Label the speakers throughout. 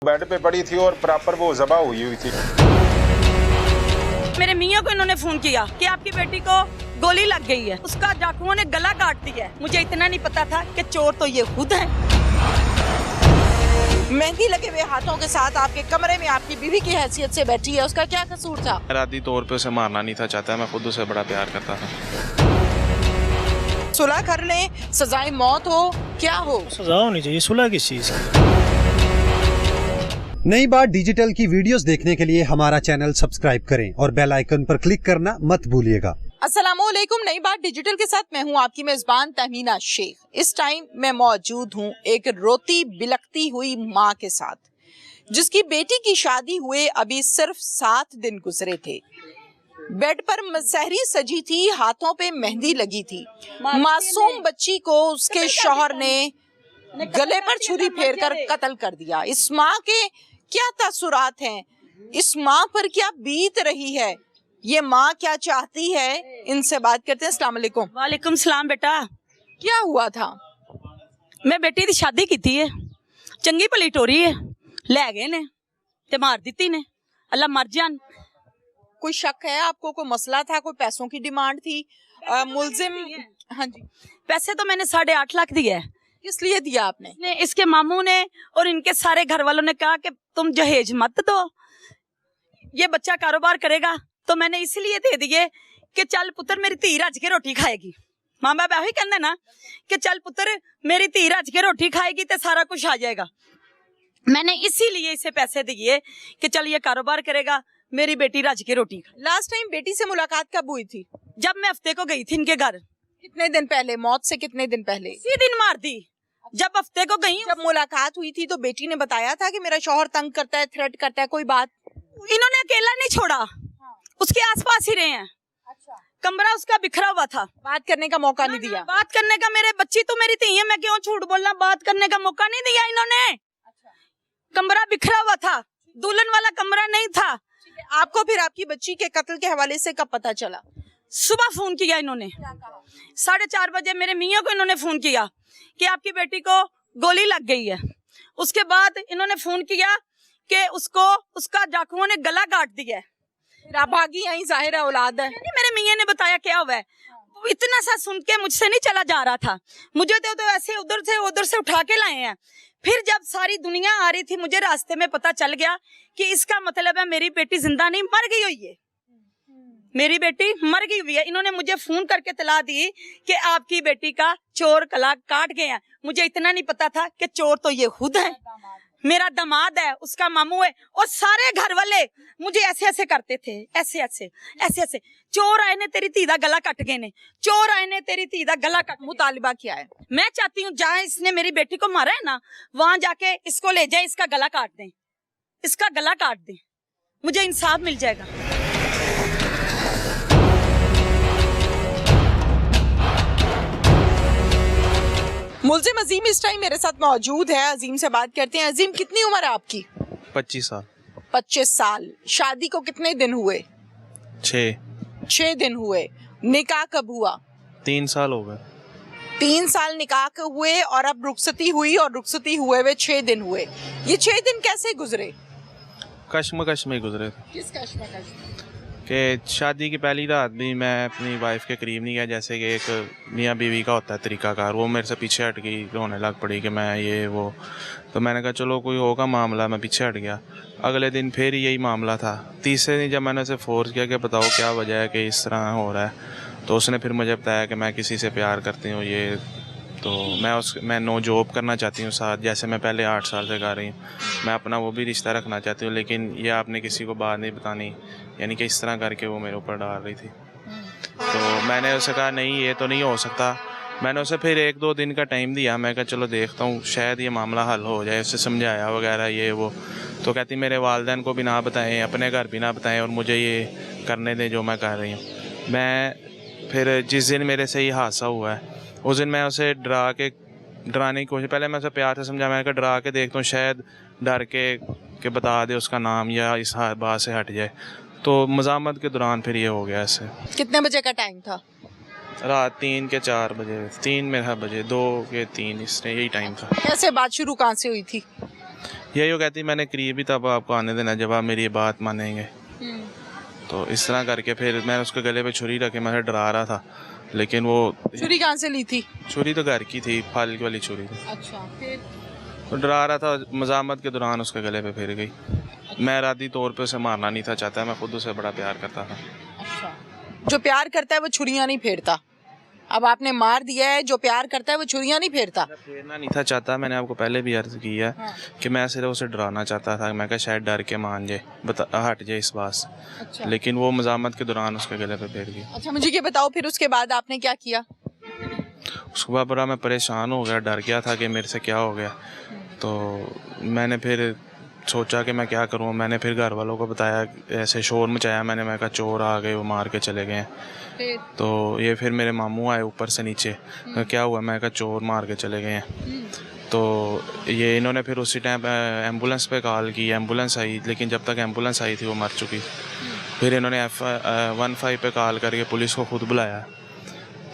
Speaker 1: Bed पे पड़ी थी और प्रॉपर वो ज़बह हुई थी।
Speaker 2: मेरे मियाँ को इन्होंने फोन किया कि आपकी बेटी को गोली लग गई है, उसका डाकुओं ने गला काट दिया है। मुझे इतना नहीं पता था कि चोर तो ये खुद है।
Speaker 3: मेहंदी लगे हुए हाथों के साथ आपके कमरे में आपकी बीवी की हैसियत से बैठी है, उसका क्या कसूर था?
Speaker 4: इरादी तौर पे उसे मारना नहीं था चाहता, मैं खुद उसे बड़ा प्यार करता था।
Speaker 3: सुलह कर लें, सजाए मौत हो, क्या हो?
Speaker 5: सजा होनी चाहिए, सुलह किस चीज की?
Speaker 6: नई बात डिजिटल की वीडियोस देखने के लिए हमारा चैनल सब्सक्राइब करें और बेल आइकन पर क्लिक करना मत भूलिएगा।
Speaker 3: अस्सलामुअलैकुम। नई बात डिजिटल के साथ मैं हूं आपकी मेजबान तहमीना शेख। इस टाइम मैं मौजूद हूं एक रोती बिलखती हुई माँ के साथ, जिसकी बेटी की शादी हुए अभी सिर्फ 7 दिन गुजरे थे। बेड पर सहरी सजी थी, हाथों पे मेहंदी लगी थी। मासूम बच्ची को उसके शौहर ने गले पर छुरी फेरकर कत्ल कर दिया। इस माँ के क्या तासुरात हैं, इस माँ पर क्या बीत रही है, ये माँ क्या चाहती है, इनसे बात करते हैं। अस्सलाम वालेकुम।
Speaker 2: वालेकुम सलाम। बेटा
Speaker 3: क्या हुआ था?
Speaker 2: मैं बेटी की शादी की थी, चंगी भली टोरी है, ले गए ने ते मार दी ने, अल्लाह मर जान।
Speaker 3: कोई शक है आपको? कोई मसला था? कोई पैसों की डिमांड थी? मुलजिम? हाँ जी।
Speaker 2: पैसे तो मैंने 8.5 लाख दिए है।
Speaker 3: किस लिए दिया आपने?
Speaker 2: इसके मामू ने और इनके सारे घर वालों ने कहा कि तुम जहेज मत दो, ये बच्चा कारोबार करेगा, तो मैंने इसलिए दे दिए कि चल पुत्र मेरी धी रज के रोटी खाएगी। माँ बाप यही कहते ना कि चल पुत्र मेरी धी रज के रोटी खाएगी तो सारा कुछ आ जाएगा। मैंने इसीलिए इसे पैसे दिए कि चल ये कारोबार करेगा, मेरी बेटी रज के रोटी खाए।
Speaker 3: लास्ट टाइम बेटी से मुलाकात कब हुई थी?
Speaker 2: जब मैं हफ्ते को गई थी इनके घर।
Speaker 3: कितने दिन पहले? मौत से कितने दिन पहले?
Speaker 2: इसी दिन मार दी जब हफ्ते को गई।
Speaker 3: जब मुलाकात हुई थी तो बेटी ने बताया था कि मेरा शौहर तंग करता है, थ्रेट करता है, कोई बात?
Speaker 2: इन्होंने अकेला नहीं छोड़ा, उसके आसपास ही रहे हैं।
Speaker 3: अच्छा।
Speaker 2: कमरा उसका बिखरा हुआ था,
Speaker 3: बात करने का मौका नहीं दिया?
Speaker 2: बात करने का, मेरे बच्ची तो मेरी थी है, मैं क्यों झूठ बोलना, बात करने का मौका नहीं दिया इन्होंने। कमरा बिखरा हुआ था, दुल्हन वाला कमरा नहीं था।
Speaker 3: आपको फिर आपकी बच्ची के कत्ल के हवाले से कब पता चला?
Speaker 2: सुबह फोन किया इन्होंने, 4:30 बजे मेरे मियाँ को इन्होंने फोन किया कि आपकी बेटी को गोली लग गई है। उसके बाद इन्होंने फोन किया कि उसका डाकुओं ने गला काट दिया है।
Speaker 3: आप भागी आई, जाहिर है औलाद है।
Speaker 2: मेरे मियाँ ने बताया क्या हुआ है। इतना सा सुन के मुझसे नहीं चला जा रहा था, मुझे तो ऐसे उधर से उठा के लाए हैं। फिर जब सारी दुनिया आ रही थी, मुझे रास्ते में पता चल गया कि इसका मतलब है मेरी बेटी जिंदा नहीं, मर गई हुई है, मेरी बेटी मर गई हुई है। इन्होंने मुझे फोन करके तला दी कि आपकी बेटी का चोर गला काट गए हैं। मुझे इतना नहीं पता था कि चोर तो ये खुद है, मेरा दामाद है, उसका मामू है, और सारे घर वाले मुझे ऐसे ऐसे करते थे, ऐसे चोर आए ने तेरी धी दा गला कट गए ने, चोर आए ने तेरी धी दा गला कट।
Speaker 3: मुतालिबा क्या है?
Speaker 2: मैं चाहती हूँ जहाँ इसने मेरी बेटी को मारा है ना, वहां जाके इसको ले जाए, इसका गला काट दें, इसका गला काट दें, मुझे इंसाफ मिल जाएगा।
Speaker 3: मुलजिम अजीम इस टाइम मेरे साथ मौजूद है। अजीम से बात करते हैं। अजीम, कितनी उम्र है आपकी?
Speaker 4: 25 साल।
Speaker 3: 25 साल। शादी को कितने दिन हुए?
Speaker 4: 6
Speaker 3: दिन हुए। निकाह कब हुआ?
Speaker 4: 3 साल हो गए।
Speaker 3: 3 साल निकाह के हुए और अब रुखसती हुई, और रुखसती हुए 6 दिन हुए। ये 6 दिन कैसे गुजरे?
Speaker 4: कश्मकश में गुजरे थे।
Speaker 3: किस कश्मकश?
Speaker 4: कि शादी की पहली रात भी मैं अपनी वाइफ के करीब नहीं गया, जैसे कि एक मियाँ बीवी का होता है तरीकाकार, वो मेरे से पीछे हट गई, रोने लग पड़ी कि मैं ये वो। तो मैंने कहा चलो कोई होगा मामला, मैं पीछे हट गया। अगले दिन फिर यही मामला था। तीसरे दिन जब मैंने उसे फोर्स किया कि बताओ क्या वजह है कि इस तरह हो रहा है, तो उसने फिर मुझे बताया कि मैं किसी से प्यार करती हूँ, ये तो मैं नो जॉब करना चाहती हूँ साथ, जैसे मैं पहले 8 साल से कर रही हूँ। मैं अपना वो भी रिश्ता रखना चाहती हूँ, लेकिन ये आपने किसी को बात नहीं बतानी, यानी कि इस तरह करके वो मेरे ऊपर डाल रही थी। तो मैंने उसे कहा नहीं, ये तो नहीं हो सकता। मैंने उसे फिर 1-2 दिन का टाइम दिया। मैं कहा चलो देखता हूँ, शायद ये मामला हल हो जाए। उसे समझाया वगैरह ये वो, तो कहती मेरे वालिदैन को भी ना बताएं, अपने घर भी ना बताएं, और मुझे ये करने दें जो मैं कर रही हूँ। मैं फिर जिस दिन मेरे से ये हादसा हुआ है, उस दिन मैं उसे डराने की कोशिश, पहले मैं उसे प्यार से समझा, मैंने कहा डरा के देखता हूँ, शायद डर के बता दे उसका नाम या इस बात से हट जाए। तो मज़ामत के दौरान फिर ये हो गया ऐसे।
Speaker 3: कितने बजे का टाइम था?
Speaker 4: रात 3 के 4 बजे, 3 मेरा बजे, 2 के 3, इसने यही टाइम था।
Speaker 3: कैसे बात शुरू कहाँ से हुई थी?
Speaker 4: यही वो कहती मैंने करीब ही तब आपको आने देना जब आप मेरी ये बात मानेंगे। तो इस तरह करके फिर मैं उसके गले पे छुरी रखे मैं डरा रहा था, लेकिन वो
Speaker 3: छुरी कहाँ से ली थी?
Speaker 4: छुरी तो घर की थी, फल वाली छुरी थी।
Speaker 3: अच्छा, फिर
Speaker 4: तो डरा रहा था, मज़ामत के दौरान उसके गले पे फिर गई। मैं इरादी तौर पे उसे मारना नहीं था चाहता, मैं खुद उसे बड़ा प्यार करता था।
Speaker 3: अच्छा, जो प्यार करता है वो छुरियां नहीं फेरता। अब आपने मार दिया है, जो प्यार करता है वो छुरियां नहीं फेरता।
Speaker 4: मैं फेरना नहीं था चाहता, मैंने आपको पहले भी अर्ज की है कि मैं सिर्फ उसे डराना चाहता था। मैं कहा शायद डर के मान जाए, हट जाए इस बात से।
Speaker 3: अच्छा।
Speaker 4: लेकिन वो मज़ामत के दौरान उसके गले पे फेर गई।
Speaker 3: अच्छा, मुझे ये बताओ फिर उसके बाद आपने क्या किया?
Speaker 4: उसके बाद बड़ा मैं परेशान हो गया, डर गया था कि मेरे से क्या हो गया। तो मैंने फिर सोचा कि मैं क्या करूँ। मैंने फिर घर वालों को बताया, ऐसे शोर मचाया मैंने। मैं कहा चोर आ गए, वो मार के चले गए। तो ये फिर मेरे मामू आए ऊपर से नीचे, क्या हुआ? मैं कहा चोर मार के चले गए हैं। तो ये इन्होंने फिर उसी टाइम एम्बुलेंस पे कॉल की, एम्बुलेंस आई, लेकिन जब तक एम्बुलेंस आई थी वो मर चुकी। फिर इन्होंने F15 पे कॉल करके पुलिस को खुद बुलाया।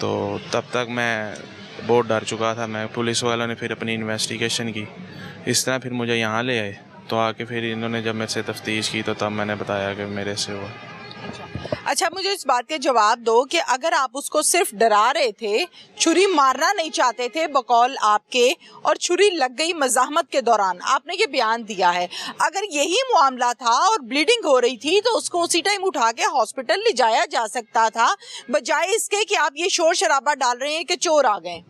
Speaker 4: तो तब तक मैं बहुत डर चुका था। मैं पुलिस वालों ने फिर अपनी इन्वेस्टिगेशन की, इस तरह फिर मुझे यहाँ ले आए। तो आके फिर इन्होंने जब मेरे से तफ्तीश की तो तब मैंने बताया कि मेरे से हुआ।
Speaker 3: अच्छा, मुझे इस बात के जवाब दो कि अगर आप उसको सिर्फ डरा रहे थे, छुरी मारना नहीं चाहते थे बकौल आपके, और छुरी लग गई मज़ाहमत के दौरान, आपने ये बयान दिया है, अगर यही मामला था और ब्लीडिंग हो रही थी तो उसको उसी टाइम उठा के हॉस्पिटल ले जाया जा सकता था, बजाय इसके कि आप ये शोर शराबा डाल रहे हैं कि चोर आ गए।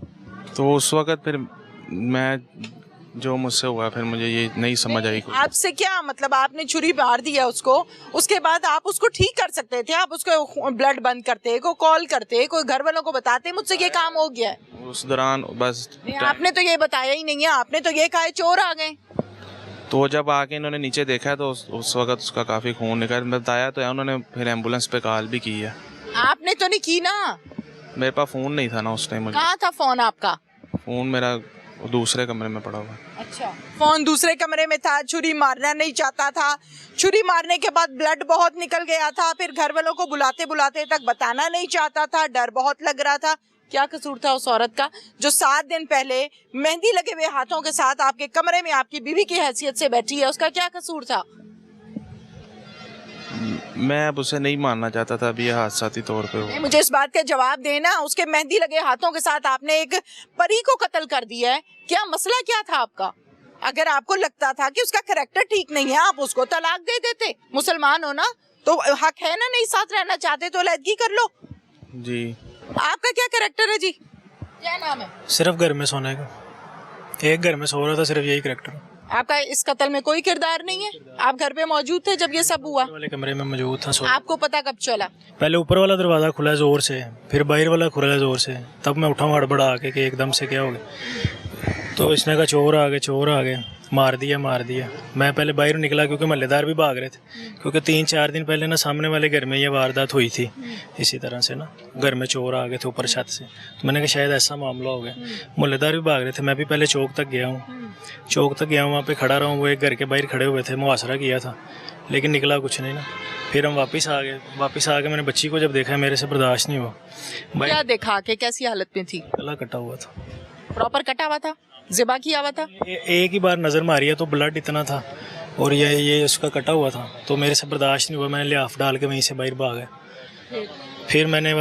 Speaker 4: तो उस वक़्त फिर मैं, जो मुझसे हुआ, फिर मुझे ये नहीं समझ आई।
Speaker 3: आपसे क्या मतलब, आपने छुरी मार दिया उसको, उसके बाद आप उसको ठीक कर सकते थे, आप उसको ब्लड बंद करते, कोई कॉल करते, कोई घर वालों को बताते मुझसे ये काम हो गया है।
Speaker 4: उस दौरान बस
Speaker 3: आपने तो ये बताया ही नहीं है, आपने तो ये कहा है चोर आ गए।
Speaker 4: तो जब आके इन्होंने नीचे देखा तो उस वक्त उसका काफ़ी खून निकला। बताया तो है उन्होंने, फिर एम्बुलेंस पे कॉल भी की है।
Speaker 3: आपने तो नहीं की ना?
Speaker 4: मेरे पास फ़ोन नहीं था ना उस टाइम।
Speaker 3: कहाँ था फोन आपका?
Speaker 4: फ़ोन मेरा दूसरे कमरे में पड़ा हुआ।
Speaker 3: अच्छा, फोन दूसरे कमरे में था, छुरी मारना नहीं चाहता था, छुरी मारने के बाद ब्लड बहुत निकल गया था, फिर घर वालों को बुलाते बुलाते तक बताना नहीं चाहता था, डर बहुत लग रहा था। क्या कसूर था उस औरत का जो 7 दिन पहले मेहंदी लगे हुए हाथों के साथ आपके कमरे में आपकी बीवी की हैसियत से बैठी है? उसका क्या कसूर था?
Speaker 4: मैं अब उसे नहीं मानना चाहता था, अभी ये हादसाती तौर पे हुआ।
Speaker 3: मुझे इस बात का जवाब देना, उसके मेहंदी लगे हाथों के साथ आपने एक परी को कत्ल कर दिया है, क्या मसला क्या था आपका? अगर आपको लगता था कि उसका कैरेक्टर ठीक नहीं है, आप उसको तलाक दे देते। मुसलमान हो ना, तो हक है ना, नहीं साथ रहना चाहते तो अलहदगी कर लो।
Speaker 4: जी।
Speaker 3: आपका क्या कैरेक्टर है जी? क्या नाम है?
Speaker 5: सिर्फ घर में सोने का, एक घर में सो रहा था, सिर्फ यही करैक्टर।
Speaker 3: आपका इस कत्ल में कोई किरदार नहीं है? आप घर पे मौजूद थे जब ये सब हुआ?
Speaker 5: वाले कमरे में मौजूद था।
Speaker 3: आपको पता कब चला?
Speaker 5: पहले ऊपर वाला दरवाजा खुला जोर से, फिर बाहर वाला खुला जोर से, तब मैं उठा हड़बड़ा आके कि एकदम से क्या हो गया। तो इसने कहा चोर आ गए, चोर आ गए, मार दिया मार दिया। मैं पहले बाहर निकला क्योंकि महल्लेदार भी भाग रहे थे, क्योंकि 3-4 दिन पहले ना सामने वाले घर में ये वारदात हुई थी इसी तरह से ना, घर में चोर आ गए थे ऊपर छत से। तो मैंने कहा शायद ऐसा मामला हो गया। महल्लेदार भी भाग रहे थे, मैं भी पहले चौक तक गया हूँ, चौक तक गया हूँ, वहाँ पे खड़ा रहा हूँ। वो एक घर के बाहर खड़े हुए थे, मुहासरा किया था, लेकिन निकला कुछ नहीं ना। फिर हम वापस आ गए। वापस आके मैंने बच्ची को जब देखा, मेरे से बर्दाश्त नहीं हुआ।
Speaker 3: क्या देखा के कैसी हालत में थी?
Speaker 5: गला कटा हुआ था,
Speaker 3: प्रॉपर कटा हुआ था, ज़िबा किया हुआ था।
Speaker 5: एक ही बार नज़र मारी है तो ब्लड इतना था, और ये उसका कटा हुआ था, तो मेरे से बर्दाश्त नहीं हुआ। मैंने लिहाफ डाल के वहीं से बाहर भागा। फिर मैंने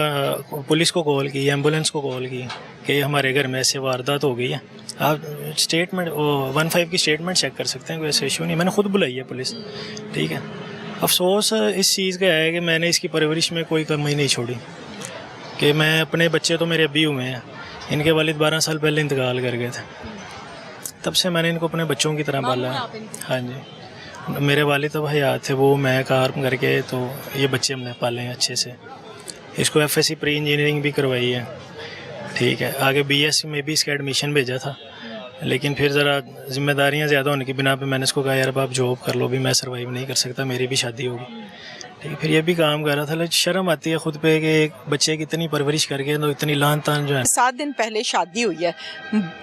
Speaker 5: पुलिस को कॉल की, एम्बुलेंस को कॉल की कि हमारे घर में ऐसे वारदात हो गई है। आप स्टेटमेंट 15 की स्टेटमेंट चेक कर सकते हैं, कोई ऐसा इशू नहीं। मैंने खुद बुलाई है पुलिस, ठीक है। अफसोस इस चीज़ का है कि मैंने इसकी परवरिश में कोई कमी नहीं छोड़ी, कि मैं अपने बच्चे तो मेरे अभी हुए हैं, इनके वालिद 12 साल पहले इंतकाल कर गए थे, तब से मैंने इनको अपने बच्चों की तरह पाला है। हाँ जी, मेरे वालिद तब हयात थे, वो मैं काम करके, तो ये बच्चे हमने पाले हैं अच्छे से। इसको FSC प्री इंजीनियरिंग भी करवाई है, ठीक है। आगे BSc में भी इसका एडमिशन भेजा था, लेकिन फिर ज़रा जिम्मेदारियां ज़्यादा होने की बिना पे मैंने इसको कहा यार अब आप जॉब कर लो, भी मैं सर्वाइव नहीं कर सकता, मेरी भी शादी होगी, ठीक है। फिर ये भी काम कर रहा था, लेकिन शर्म आती है खुद पे कि एक बच्चे की इतनी परवरिश करके तो इतनी लान तान जो है।
Speaker 3: 7 दिन पहले शादी हुई है,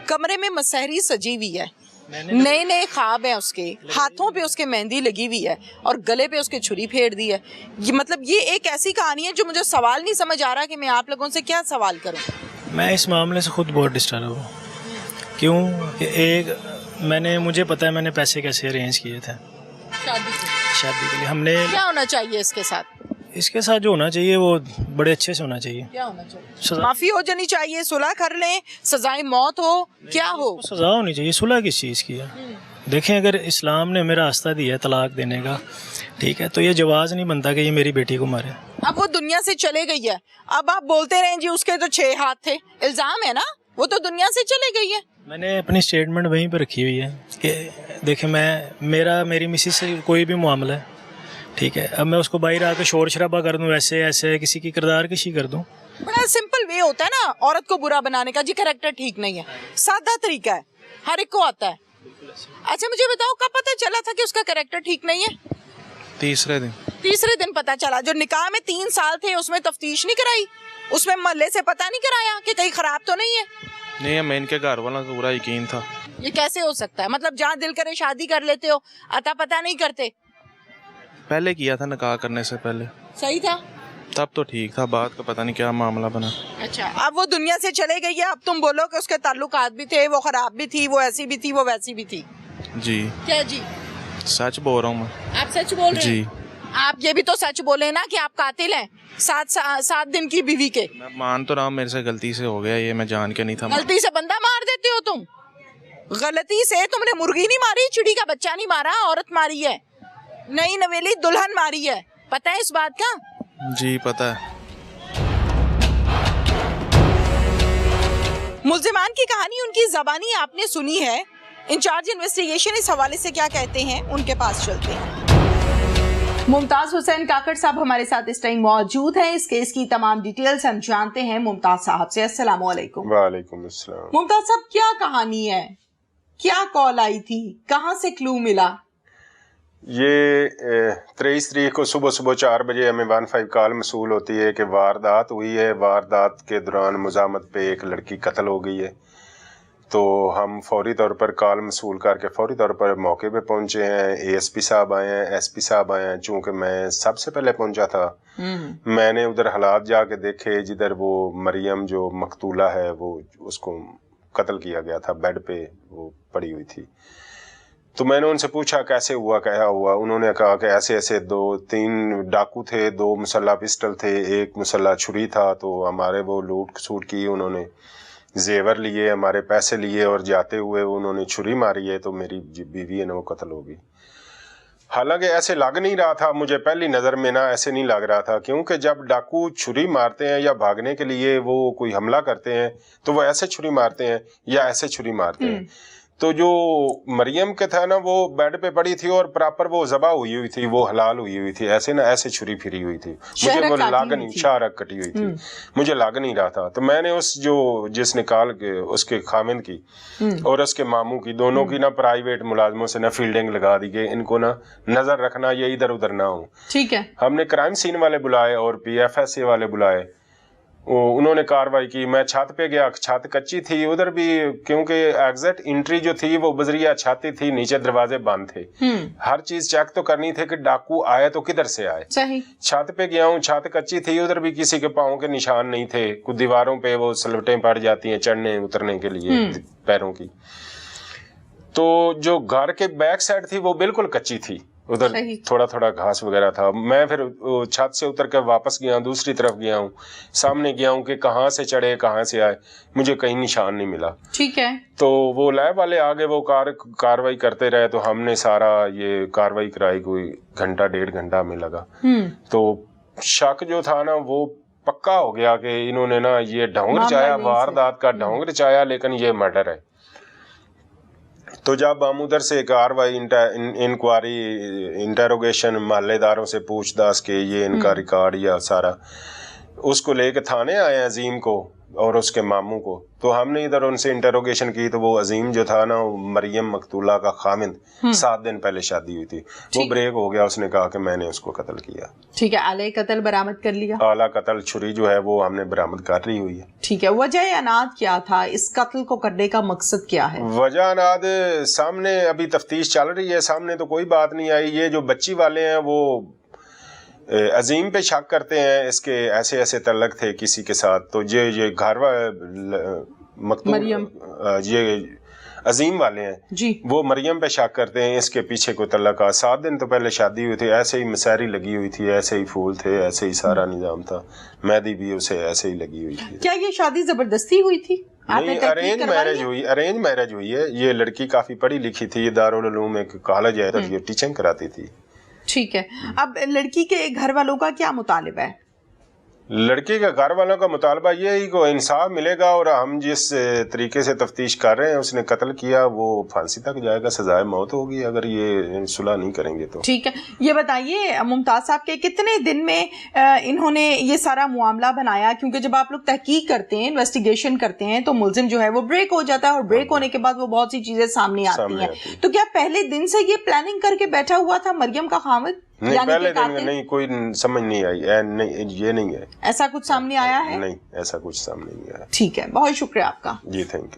Speaker 3: कमरे में मसहरी सजी हुई है, नए नए ख्वाब हैं उसके, हाथों पे उसके मेहंदी लगी हुई है और गले पे उसके छुरी फेर दी है। ये मतलब ये एक ऐसी कहानी है जो मुझे सवाल नहीं समझ आ रहा कि मैं आप लोगों से क्या सवाल करूं।
Speaker 5: मैं इस मामले से खुद बहुत डिस्टर्ब हूँ। क्यों कि एक मुझे पता है मैंने पैसे कैसे अरेंज किए थे शादी के लिए। हमने
Speaker 3: क्या होना चाहिए इसके साथ?
Speaker 5: इसके साथ जो होना चाहिए वो बड़े अच्छे से होना चाहिए।
Speaker 3: क्या होना चाहिए?
Speaker 5: सजा
Speaker 3: माफी हो जानी चाहिए, सुलह कर लें, सजाए मौत हो, क्या हो?
Speaker 5: सजा होनी चाहिए। सुलह किस चीज़ की है? देखें, अगर इस्लाम ने मेरा रास्ता दिया है तलाक देने का, ठीक है, तो ये जवाज़ नहीं बनता कि ये मेरी बेटी को मारे।
Speaker 3: अब वो दुनिया से चले गई है, अब आप बोलते रहें जी उसके तो 6 हाथ थे, इल्जाम है ना, वो तो दुनिया से चले गई है।
Speaker 5: मैंने अपनी स्टेटमेंट वहीं पर रखी हुई है कि देखें, मेरी मिसिस से कोई भी मामला है, ठीक है, अब मैं उसको बाहर आकर शोर शराबा कर दूं, ऐसे ऐसे किसी की किरदार कशी कर दूं।
Speaker 3: बड़ा सिंपल वे होता है ना औरत को बुरा बनाने का, जी कैरेक्टर ठीक नहीं है, सादा तरीका है, हर एक को आता है। अच्छा मुझे बताओ, कब पता चला था कि उसका कैरेक्टर ठीक नहीं है?
Speaker 4: तीसरे दिन
Speaker 3: पता चला। जो निकाह में 3 साल थे उसमें तफ्तीश नहीं कराई, उसमें मोहल्ले से पता नहीं कराया कि कहीं खराब तो नहीं है?
Speaker 4: नहीं, मैं इनके घर वालों को पूरा यकीन था।
Speaker 3: ये कैसे हो सकता है? मतलब जहाँ दिल करे शादी कर लेते हो, अता पता नहीं करते?
Speaker 4: पहले किया था निकाह करने से पहले,
Speaker 3: सही था
Speaker 4: तब तो ठीक था, बात का पता नहीं क्या मामला बना।
Speaker 3: अच्छा, अब वो दुनिया से चले गई है, अब तुम बोलो कि उसके ताल्लुकात भी थे, वो खराब भी थी, वो ऐसी भी थी, वो वैसी भी थी।
Speaker 4: जी
Speaker 3: क्या जी?
Speaker 4: सच बोल रहा हूँ मैं।
Speaker 3: आप सच बोल रहे
Speaker 4: जी।
Speaker 3: हैं? आप ये भी तो सच बोले ना कि आप कातिल हैं 7 दिन की बीवी के।
Speaker 4: मैं मान तो रहा हूँ मेरे से गलती से हो गया, ये मैं जान के नहीं था।
Speaker 3: गलती से बंदा मार देते हो तुम? गलती से तुमने मुर्गी नहीं मारी, चिड़ी का बच्चा नहीं मारा, औरत मारी है, नई नवेली दुल्हन मारी है, पता है इस बात का?
Speaker 4: जी पता है।
Speaker 3: मुल्जिमान की कहानी उनकी ज़बानी आपने सुनी है। इंचार्ज इन्वेस्टिगेशन इस हवाले से क्या कहते हैं, उनके पास चलते हैं। मुमताज हुसैन काकड़ साहब हमारे साथ इस टाइम मौजूद हैं। इस केस की तमाम डिटेल्स हम जानते हैं मुमताज साहब से। अस्सलाम वालेकुम।
Speaker 1: वालेकुम अस्सलाम।
Speaker 3: मुमताज साहब, क्या कहानी है, क्या कॉल आई थी, कहाँ से क्लू मिला?
Speaker 1: ये 23 तारीख को सुबह 4 बजे हमें 15 कॉल मसूल होती है कि वारदात हुई है, वारदात के दौरान मुजामत पे एक लड़की कत्ल हो गई है। तो हम फौरी तौर पर कॉल मसूल करके फौरी तौर पर मौके पे पहुंचे हैं। एएसपी साहब आए हैं, एसपी साहब आए हैं। चूँकि मैं सबसे पहले पहुंचा था, मैंने उधर हालात जाके देखे जिधर वो मरियम जो मकतूला है वो उसको कत्ल किया गया था, बेड पे वो पड़ी हुई थी। तो मैंने उनसे पूछा कैसे हुआ, क्या हुआ। उन्होंने कहा कि ऐसे ऐसे 2-3 डाकू थे, 2 मुसल्ला पिस्टल थे, 1 मुसल्ला छुरी था। तो हमारे वो लूट सूट की, उन्होंने जेवर लिए, हमारे पैसे लिए और जाते हुए उन्होंने छुरी मारी है। तो मेरी बीवी है ना वो कत्ल हो गई। हालांकि ऐसे लग नहीं रहा था मुझे, पहली नज़र में ना ऐसे नहीं लग रहा था, क्योंकि जब डाकू छुरी मारते हैं या भागने के लिए वो कोई हमला करते हैं तो वो ऐसे छुरी मारते हैं या ऐसे छुरी मारते हैं। तो जो मरियम के था ना वो बेड पे पड़ी थी और प्रॉपर वो ज़बा हुई थी, वो हलाल हुई थी, ऐसे ना ऐसे छुरी फिरी हुई थी। मुझे वो लाग नहीं, शाहरग कटी हुई थी, मुझे लाग नहीं रहा था। तो मैंने उस जो जिसने कॉल के उसके खामिंद की और उसके मामू की, दोनों की ना प्राइवेट मुलाजमों से ना फील्डिंग लगा दी गई, इनको ना नज़र रखना, ये इधर उधर ना हो। ठीक है। हमने क्राइम सीन वाले बुलाए और PFSA वाले बुलाए, उन्होंने कार्रवाई की। मैं छत पे गया, छत कच्ची थी उधर भी, क्योंकि एग्जिट एंट्री जो थी वो बजरिया छत थी, नीचे दरवाजे बंद थे। हर चीज चेक तो करनी थी कि डाकू आए तो किधर से आए। सही। छत पे गया हूँ, छत कच्ची थी, उधर भी किसी के पाँव के निशान नहीं थे। कुछ दीवारों पे वो सलवटें पड़ जाती हैं चढ़ने उतरने के लिए पैरों की। तो जो घर के बैक साइड थी वो बिल्कुल कच्ची थी, उधर थोड़ा थोड़ा घास वगैरह था। मैं फिर छत से उतर कर वापस गया, दूसरी तरफ गया हूँ, सामने गया हूँ कि कहाँ से चढ़े कहाँ से आए, मुझे कहीं निशान नहीं मिला। ठीक है। तो वो लैब वाले आगे वो कार्रवाई करते रहे, तो हमने सारा ये कार्रवाई कराई, कोई 1-1.5 घंटा में लगा। तो शक जो था ना वो पक्का हो गया कि इन्होंने ना ये ढोंग रचाया, वारदात का ढोंग रचाया, लेकिन ये मर्डर है। तो जब हम उधर से कार्रवाई इंक्वायरी इंटेरोगेशन मोहल्लेदारों से पूछताछ के ये इनका रिकॉर्ड या सारा उसको लेके थाने आए अजीम को और उसके मामू को। तो हमने इधर उनसे इंटेरोगेशन की, तो वो अजीम जो था ना मरियम मकतूला का खामिंद, 7 दिन पहले शादी हुई थी, वो ब्रेक हो गया। उसने कहा कि मैंने उसको कत्ल किया। ठीक है। आला कत्ल बरामद कर लिया? आला कत्ल छुरी जो है वो हमने बरामद कर ली हुई है। ठीक है। वजह अनाद क्या था, इस कत्ल को करने का मकसद क्या है? वजह अनाद सामने अभी तफ्तीश चल रही है, सामने तो कोई बात नहीं आई। ये जो बच्ची वाले हैं वो अजीम पे शक करते हैं, इसके ऐसे ऐसे तल्लक थे किसी के साथ। तो ये घर मरियम, ये अजीम वाले हैं
Speaker 3: जी।
Speaker 1: वो मरियम पे शक करते हैं इसके पीछे कोई तल्लुकात। 7 दिन तो पहले शादी हुई थी, ऐसे ही मसारी लगी हुई थी, ऐसे ही फूल थे, ऐसे ही सारा निजाम था, मेहंदी भी उसे ऐसे ही लगी हुई थी।
Speaker 3: क्या ये शादी जबरदस्ती हुई थी? आपने
Speaker 1: नहीं,
Speaker 3: तहकीक
Speaker 1: अरेंज
Speaker 3: करवाई
Speaker 1: मैरिज
Speaker 3: है?
Speaker 1: हुई, अरेंज मैरिज हुई है। ये लड़की काफी पढ़ी लिखी थी, ये दारुल उलूम एक कॉलेज है, ये टीचिंग कराती थी।
Speaker 3: ठीक है, अब लड़की के घर वालों का क्या मुतालिबा है?
Speaker 1: लड़की के घर वालों का मुतालबा ये है कि इंसाफ मिलेगा और हम जिस तरीके से तफ्तीश कर रहे हैं, उसने कत्ल किया, वो फांसी तक जाएगा, सजाए मौत होगी अगर ये सुलह नहीं करेंगे तो।
Speaker 3: ठीक है, ये बताइए मुमताज साहब के कितने दिन में इन्होंने ये सारा मामला बनाया? क्योंकि जब आप लोग तहकीक करते हैं, इन्वेस्टिगेशन करते हैं, तो मुलजिम जो है वो ब्रेक हो जाता है और ब्रेक होने के बाद वो बहुत सी चीजें सामने आती हैं। तो क्या पहले दिन से ये प्लानिंग करके बैठा हुआ था मरियम का खामिद?
Speaker 1: नहीं, पहले दिन में नहीं, कोई समझ नहीं आई, नहीं ये नहीं है।
Speaker 3: ऐसा कुछ सामने आया है?
Speaker 1: नहीं, ऐसा कुछ सामने नहीं आया।
Speaker 3: ठीक है, बहुत शुक्रिया आपका।
Speaker 1: जी, थैंक यू।